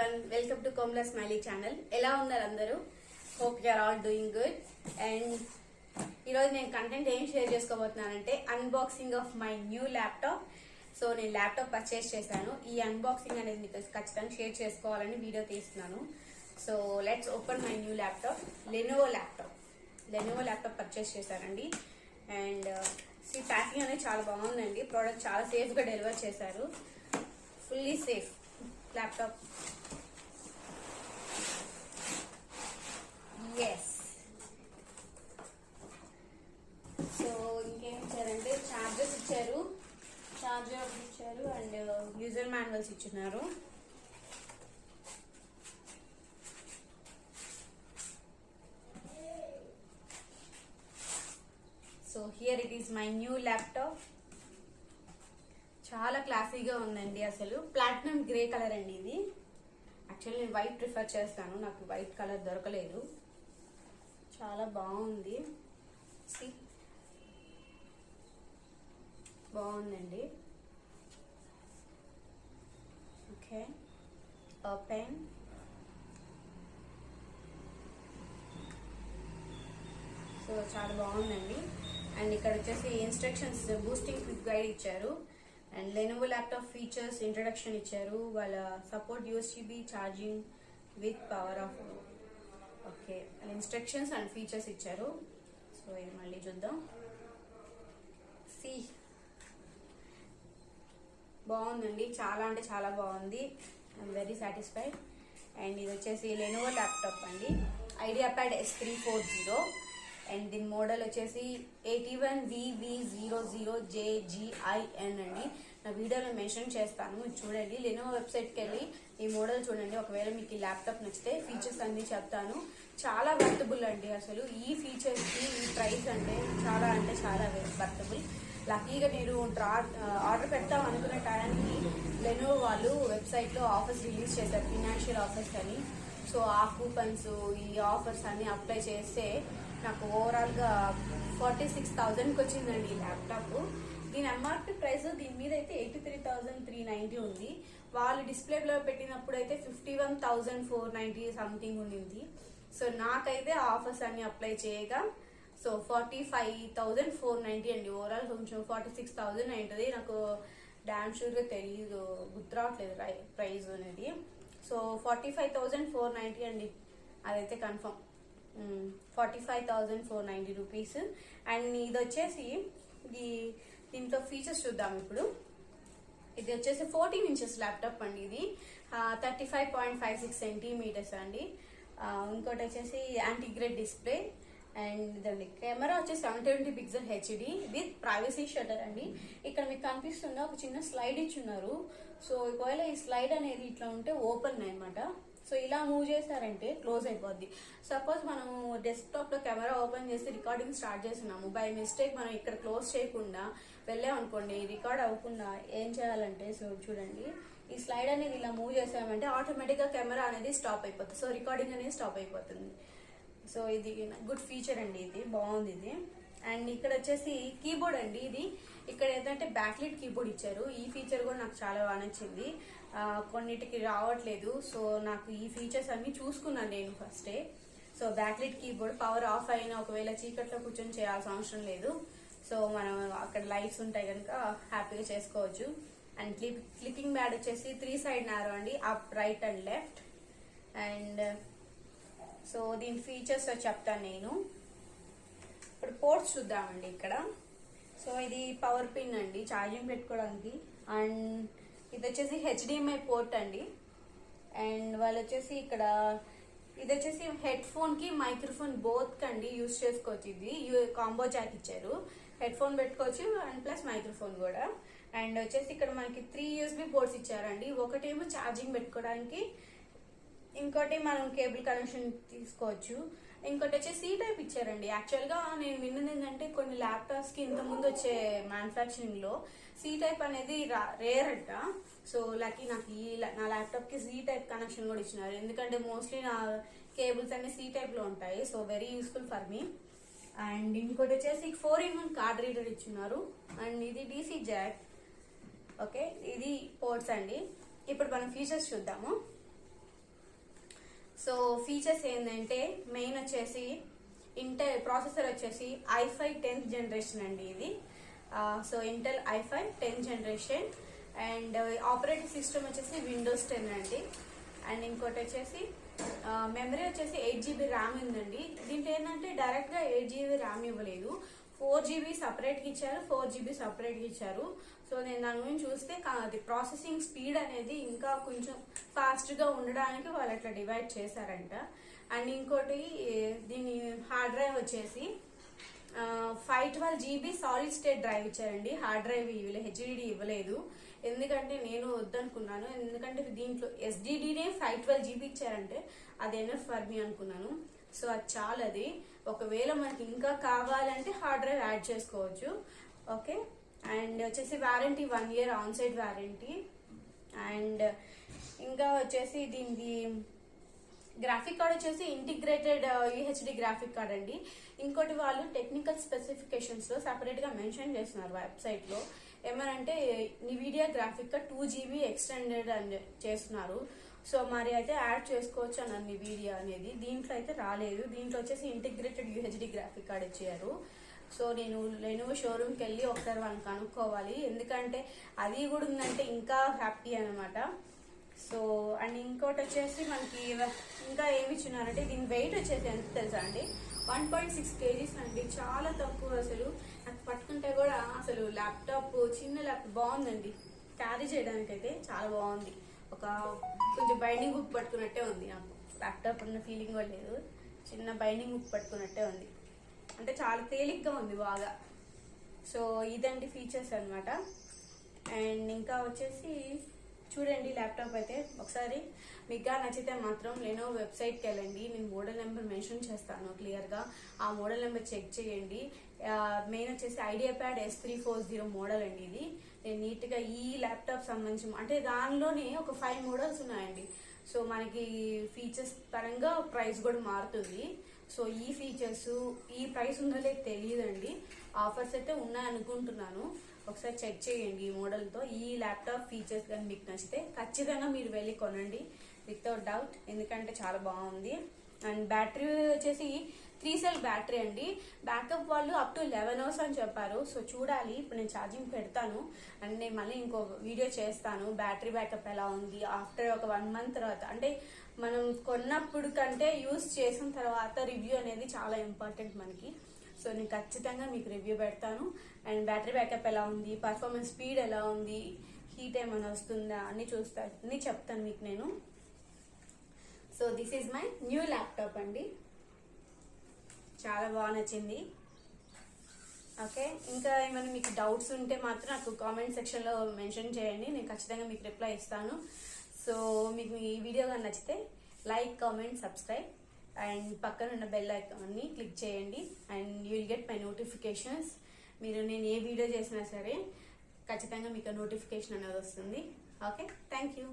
everyone, welcome to Komla Smiley channel. ఎలా ఉన్నారు అందరూ? Hope you are all doing good. And ఈరోజు నేను కంటెంట్ ఏం షేర్ చేసుకోబోతున్నానంటే unboxing of my new laptop. So నేను ల్యాప్టాప్ పర్చేస్ చేశాను. ఈ అన్బాక్సింగ్ అనేది మీకు ఖచ్చితంగా షేర్ చేసుకోవాలని వీడియో తీస్తున్నాను. So let's open my new laptop. Lenovo laptop purchase చేశానండి. అండ్ ప్యాకింగ్ అనేది చాలా బాగుందండి. ప్రోడక్ట్ చాలా సేఫ్గా డెలివర్ చేశారు. Fully safe laptop. Yes. So ఇంకేం ఇచ్చారంటే చార్జర్ ఇచ్చారు అండ్ యూజర్ మాన్యువల్స్ ఇచ్చినారు. So here it is my new laptop. చాలా క్లాసీగా ఉందండి. అసలు ప్లాటినం గ్రే కలర్ అండి ఇది. యాక్చువల్లీ నేను వైట్ ప్రిఫర్ చేస్తాను, నాకు వైట్ కలర్ దొరకలేదు. చాలా బాగుంది, బాగుందండి. Okay, open. సో చాలా బాగుందండి. అండ్ ఇక్కడ వచ్చేసి ఇన్స్ట్రక్షన్స్, బూస్టింగ్ క్విక్ గైడ్ ఇచ్చారు. And Lenovo laptop features introduction ఇచ్చారు. వాళ్ళ support USB charging with power of. Okay, instructions and features ఇచ్చారు. సో ఇది మళ్ళీ చూద్దాం. బాగుందండి, చాలా అంటే చాలా బాగుంది. I'm very satisfied. అండ్ ఇది వచ్చేసి లెనోవో ల్యాప్టాప్ అండి, ఐడియాప్యాడ్ S340. అండ్ దీని మోడల్ వచ్చేసి 81VV00JGIN అండి. నా వీడియోలో మెన్షన్ చేస్తాను, మీరు చూడండి. లెనోవో వెబ్సైట్కి వెళ్ళి ఈ మోడల్ చూడండి. ఒకవేళ మీకు ఈ ల్యాప్టాప్ నచ్చితే ఫీచర్స్ అన్ని చెప్తాను. చాలా వర్తబుల్ అండి. అసలు ఈ ఫీచర్స్కి ఈ ప్రైస్ అంటే చాలా వర్తబుల్. లక్కీగా నేను ఆర్డర్ పెడతాం అనుకున్న టైంకి లెనోవో వాళ్ళు వెబ్సైట్లో ఆఫర్స్ రిలీజ్ చేశారు, ఫినాన్షియల్ ఆఫర్స్ అని. సో ఆ కూపన్స్, ఈ ఆఫర్స్ అన్ని అప్లై చేస్తే నాకు ఓవరాల్గా 46,000కి వచ్చిందండి ఈ ల్యాప్టాప్. దీని MRP ప్రైస్ దీని మీద అయితే 83,390 ఉంది. వాళ్ళు డిస్ప్లేలో పెట్టినప్పుడు అయితే 51,490 సంథింగ్ ఉండింది. సో నాకైతే ఆఫర్స్ అన్ని అప్లై చేయగా సో 45,490 అండి. ఓవరాల్ కొంచెం 46,000 అయింటుంది. నాకు డామ్ షూర్గా తెలియదు, గుర్తురావట్లేదు ప్రైస్ అనేది. సో 45,490 అండి, అదైతే కన్ఫర్మ్. 45,490 రూపీస్. అండ్ ఇది వచ్చేసి దీంట్లో ఫీచర్స్ చూద్దాం ఇప్పుడు. ఇది వచ్చేసి 14 ఇంచెస్ ల్యాప్టాప్ అండి. ఇది 35.56 సెంటీమీటర్స్ అండి. ఇంకోటి వచ్చేసి యాంటీగ్రేడ్ డిస్ప్లే. అండ్ ఇదండి కెమెరా వచ్చేసి 720 pixel HD with privacy shutter అండి. ఇక్కడ మీకు కనిపిస్తుందా, ఒక చిన్న స్లైడ్ ఇచ్చున్నారు. సో ఒకవేళ ఈ స్లైడ్ అనేది ఇట్లా ఉంటే ఓపెన్ అనమాట. సో ఇలా మూవ్ చేశారంటే క్లోజ్ అయిపోద్ది. సపోజ్ మనం డెస్క్టాప్ లో కెమెరా ఓపెన్ చేసి రికార్డింగ్ స్టార్ట్ చేస్తున్నాము, బై మిస్టేక్ మనం ఇక్కడ క్లోజ్ చేయకుండా వెళ్ళామనుకోండి, రికార్డ్ అవ్వకుండా ఏం చేయాలంటే, సో చూడండి, ఈ స్లైడ్ అనేది ఇలా మూవ్ చేసామంటే ఆటోమేటిక్ గా కెమెరా అనేది స్టాప్ అయిపోతుంది. సో రికార్డింగ్ అనేది స్టాప్ అయిపోతుంది. సో ఇది గుడ్ ఫీచర్ అండి, ఇది బాగుంది ఇది. అండ్ ఇక్కడ వచ్చేసి కీబోర్డ్ అండి. ఇది ఇక్కడ ఏంటంటే బ్యాక్లైట్ కీబోర్డ్ ఇచ్చారు. ఈ ఫీచర్ కూడా నాకు చాలా బాగా నచ్చింది. కొన్నిటికి రావట్లేదు. సో నాకు ఈ ఫీచర్స్ అన్ని చూసుకున్నాను నేను ఫస్టే. So backlight keyboard power of అయినా ఒకవేళ చీకట్లో కూర్చొని చేయాల్సిన అవసరం లేదు. సో మనం అక్కడ లైట్స్ ఉంటాయి కనుక హ్యాపీగా చేసుకోవచ్చు. అండ్ క్లికింగ్ ప్యాడ్ వచ్చేసి 3 సైడ్ నారో అండి, up, right and left. And so దీని ఫీచర్స్ చెప్తాను నేను. ఇప్పుడు పోర్ట్స్ చూద్దామండి ఇక్కడ. సో ఇది పవర్ పిన్ అండి, ఛార్జింగ్ పెట్టుకోవడానికి. అండ్ ఇది వచ్చేసి HDMI పోర్ట్ అండి. అండ్ వాళ్ళు వచ్చేసి ఇక్కడ ఇది వచ్చేసి హెడ్ ఫోన్ కి మైక్రోఫోన్ బోత్ కండి యూజ్ చేసుకోవచ్చు. ఇది కాంబో జాక్ ఇచ్చారు, హెడ్ ఫోన్ పెట్టుకోవచ్చు అండ్ ప్లస్ మైక్రోఫోన్ కూడా. అండ్ వచ్చేసి ఇక్కడ మనకి 3 USB పోర్ట్స్ ఇచ్చారండి. ఒకటేమో ఛార్జింగ్ పెట్టుకోవడానికి, ఇంకోటి మనం కేబుల్ కనెక్షన్ తీసుకోవచ్చు. ఇంకోటి వచ్చేసి C టైప్ ఇచ్చారండి. యాక్చువల్ గా నేను విన్నది ఏంటంటే కొన్ని ల్యాప్టాప్స్ కి ఇంత ముందు వచ్చే మ్యానుఫాక్చరింగ్ లో C టైప్ అనేది రేర్ అంట. సో లక్కీ నాకు నా ల్యాప్టాప్ కి C టైప్ కనెక్షన్ కూడా ఇచ్చినారు. ఎందుకంటే మోస్ట్లీ నా కేబుల్స్ అన్ని C టైప్ లో ఉంటాయి. So very useful for me. And ఇంకోటి వచ్చేసి 4-in-1 కార్డ్ రీడర్ ఇచ్చున్నారు. అండ్ ఇది DC జాక్. ఓకే, ఇది పోర్ట్స్ అండి. ఇప్పుడు మనం ఫీచర్స్ చూద్దాము. సో ఫీచర్స్ ఏంటంటే మెయిన్ వచ్చేసి ఇంటెల్ ప్రాసెసర్ వచ్చేసి i5 10th జనరేషన్ అండి ఇది. So Intel i5 10th generation and operating system వచ్చేసి విండోస్ 10 అండి. అండ్ ఇంకోటి వచ్చేసి మెమరీ వచ్చేసి 8GB ర్యామ్ ఉందండి. దీంట్లో ఏంటంటే డైరెక్ట్గా 8GB ర్యామ్ ఇవ్వలేదు, 4GB సపరేట్గా ఇచ్చారు, 4GB సపరేట్గా ఇచ్చారు. సో నేను దాని గురించి చూస్తే అది ప్రాసెసింగ్ స్పీడ్ అనేది ఇంకా కొంచెం ఫాస్ట్గా ఉండడానికి వాళ్ళు అట్లా డివైడ్ చేశారంట. అండ్ ఇంకోటి దీని హార్డ్ డ్రైవ్ వచ్చేసి 512GB సాలిడ్ స్టేట్ డ్రైవ్ ఇచ్చారండి. హార్డ్ డ్రైవ్ హెచ్డిడి ఇవ్వలేదు, ఎందుకంటే నేను వద్దనుకున్నాను. ఎందుకంటే దీంట్లో ఎస్డిడినే 512GB ఇచ్చారంటే అది ఎనఫ్ ఫర్ మీ అనుకున్నాను. సో అది చాలా, అది ఒకవేళ మనకి ఇంకా కావాలంటే హార్డ్ డ్రైవ్ యాడ్ చేసుకోవచ్చు. ఓకే. అండ్ వచ్చేసి warranty 1 year on site warranty. And ఇంకా వచ్చేసి దీనికి గ్రాఫిక్ కార్డ్ వచ్చేసి ఇంటిగ్రేటెడ్ యూహెచ్డి గ్రాఫిక్ కార్డ్ అండి. ఇంకోటి వాళ్ళు టెక్నికల్ స్పెసిఫికేషన్స్ లో సపరేట్ గా మెన్షన్ చేస్తున్నారు వెబ్సైట్ లో. ఏమనంటే NVIDIA graphic card 2GB extended అని చేస్తున్నారు. సో మరి అయితే యాడ్ చేసుకోవచ్చు అన్నారు NVIDIA అనేది. దీంట్లో అయితే రాలేదు. దీంట్లో వచ్చేసి ఇంటిగ్రేటెడ్ యూహెచ్డి గ్రాఫిక్ కార్డ్ ఇచ్చారు. సో నేను లెనోవో షోరూమ్కి వెళ్ళి ఒకసారి వాళ్ళని కనుక్కోవాలి, ఎందుకంటే అది కూడా ఉందంటే ఇంకా హ్యాపీ అనమాట. సో అండ్ ఇంకోటి వచ్చేసి మనకి ఇంకా ఏమి ఇచ్చినారంటే దీని వెయిట్ వచ్చేసి ఎంత తెలుసా అండి, 1.6 kgs అండి. చాలా తక్కువ, అసలు నాకు పట్టుకుంటే కూడా అసలు ల్యాప్టాప్, చిన్న ల్యాప్టాప్ బాగుందండి, క్యారీ చేయడానికి అయితే చాలా బాగుంది. ఒక కొంచెం బైండింగ్ బుక్ పట్టుకున్నట్టే ఉంది, నాకు ల్యాప్టాప్ ఉన్న ఫీలింగ్ కూడా లేదు, చిన్న బైండింగ్ బుక్ పట్టుకున్నట్టే ఉంది, అంటే చాలా తేలిగ్గా ఉంది బాగా. సో ఇదండి ఫీచర్స్ అనమాట. అండ్ ఇంకా వచ్చేసి చూడండి ల్యాప్టాప్ అయితే ఒకసారి మీకు నచ్చితే మాత్రం లెనోవో వెబ్సైట్కి వెళ్ళండి. నేను మోడల్ నెంబర్ మెన్షన్ చేస్తాను క్లియర్గా, ఆ మోడల్ నెంబర్ చెక్ చేయండి. మెయిన్ వచ్చేసి ఐడియాప్యాడ్ S340 మోడల్ అండి ఇది. నేను నీట్గా ఈ ల్యాప్టాప్ సంబంధించి అంటే దానిలోనే ఒక 5 మోడల్స్ ఉన్నాయండి. సో మనకి ఫీచర్స్ పరంగా ప్రైస్ కూడా మారుతుంది. సో ఈ ఫీచర్స్ ఈ ప్రైస్ ఉందో లేదో తెలియదండి, ఆఫర్స్ అయితే ఉన్నాయనుకుంటున్నాను. ఒకసారి చెక్ చేయండి ఈ మోడల్తో. ఈ ల్యాప్టాప్ ఫీచర్స్ కానీ మీకు నచ్చితే ఖచ్చితంగా మీరు వెళ్ళి కొనండి వితౌట్ డౌట్, ఎందుకంటే చాలా బాగుంది. అండ్ బ్యాటరీ వచ్చేసి 3 cell బ్యాటరీ అండి. బ్యాకప్ వాళ్ళు అప్ టు 11 hours అని చెప్పారు. సో చూడాలి, ఇప్పుడు నేను ఛార్జింగ్ పెడతాను అండ్ నేను మళ్ళీ ఇంకో వీడియో చేస్తాను బ్యాటరీ బ్యాకప్ ఎలా ఉంది ఆఫ్టర్ ఒక 1 month తర్వాత. అంటే మనం కొన్నప్పుడు కంటే యూస్ చేసిన తర్వాత రివ్యూ అనేది చాలా ఇంపార్టెంట్ మనకి. సో నేను ఖచ్చితంగా మీకు రివ్యూ పెడతాను. అండ్ బ్యాటరీ బ్యాకప్ ఎలా ఉంది, పర్ఫార్మెన్స్ స్పీడ్ ఎలా ఉంది, హీట్ ఏమైనా వస్తుందా అన్ని అన్ని చెప్తాను మీకు నేను. So this is my new laptop అండి, చాలా బాగా నచ్చింది. ఓకే. ఇంకా ఏమైనా మీకు డౌట్స్ ఉంటే మాత్రం నాకు కామెంట్ సెక్షన్లో మెన్షన్ చేయండి, నేను ఖచ్చితంగా మీకు రిప్లై ఇస్తాను. సో మీకు ఈ వీడియో కానీ నచ్చితే లైక్, కామెంట్, సబ్స్క్రైబ్ అండ్ పక్కన ఉన్న బెల్ ఐకాన్ని క్లిక్ చేయండి and you will get my notifications. మీరు నేను ఏ వీడియో చేసినా సరే ఖచ్చితంగా మీకు నోటిఫికేషన్ అనేది వస్తుంది. Okay, thank you.